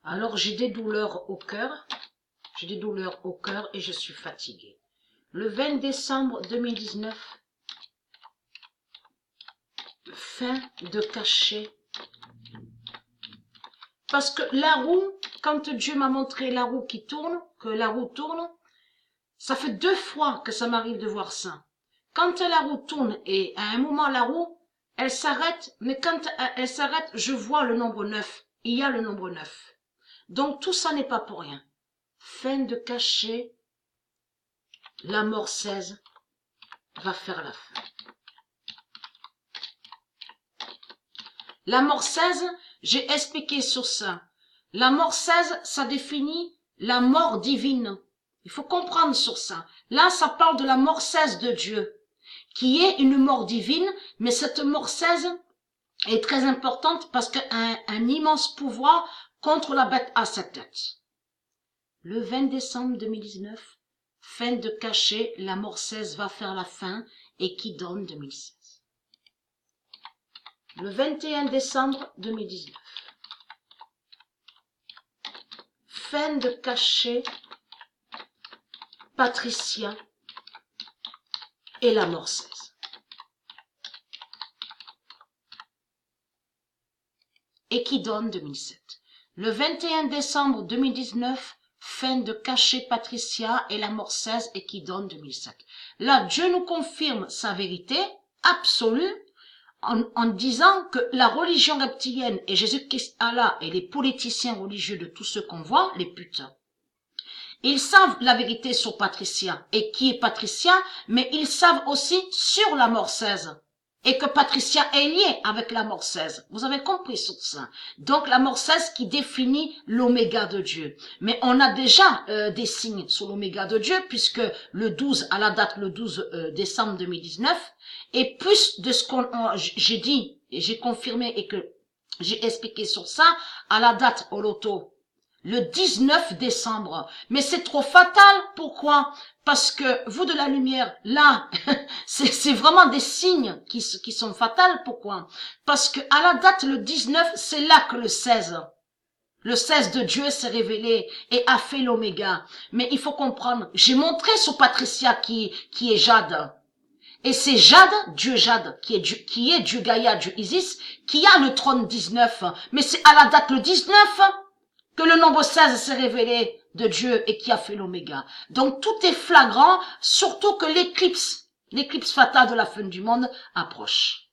Alors j'ai des douleurs au cœur. J'ai des douleurs au cœur et je suis fatiguée. Le 20 décembre 2019, fin de cachet. Parce que la roue, quand Dieu m'a montré la roue qui tourne, que la roue tourne, ça fait 2 fois que ça m'arrive de voir ça. Quand la roue tourne et à un moment la roue, elle s'arrête, mais quand elle s'arrête, je vois le nombre 9. Il y a le nombre 9. Donc tout ça n'est pas pour rien. Fin de cachet, la mort 16 va faire la fin. La mort 16, j'ai expliqué sur ça. La mort 16, ça définit la mort divine. Il faut comprendre sur ça. Là, ça parle de la mort 16 de Dieu, qui est une mort divine, mais cette mort 16 est très importante parce qu'elle a un immense pouvoir contre la bête à 7 têtes. Le 20 décembre 2019, fin de cachet, la mort 16 va faire la fin et qui donne 2016. Le 21 décembre 2019, fin de cachet, Patricia et la mort 16. Et qui donne 2007. Le 21 décembre 2019, fin de cachet Patricia et la mort 16 et qui donne 2007. Là, Dieu nous confirme sa vérité absolue en disant que la religion reptilienne et Jésus-Christ Allah et les politiciens religieux de tous ceux qu'on voit, les putains, ils savent la vérité sur Patricia et qui est Patricia, mais ils savent aussi sur la mort 16. Et que Patricia est liée avec la mort 16. Vous avez compris sur ça. Donc la mort 16 qui définit l'oméga de Dieu. Mais on a déjà des signes sur l'oméga de Dieu puisque le 12, à la date le 12 décembre 2019, et plus de ce qu'on j'ai dit, et j'ai confirmé et que j'ai expliqué sur ça, à la date au loto, le 19 décembre. Mais c'est trop fatal. Pourquoi? Parce que vous de la lumière, là, c'est vraiment des signes qui sont fatals. Pourquoi? Parce que à la date, le 19, c'est là que le 16 de Dieu s'est révélé et a fait l'oméga. Mais il faut comprendre, j'ai montré sur Patricia qui est Jade. Et c'est Jade, Dieu Jade, qui est Dieu Gaïa, Dieu Isis, qui a le trône 19. Mais c'est à la date le 19 que le nombre 16 s'est révélé de Dieu et qui a fait l'oméga. Donc tout est flagrant, surtout que l'éclipse fatale de la fin du monde approche.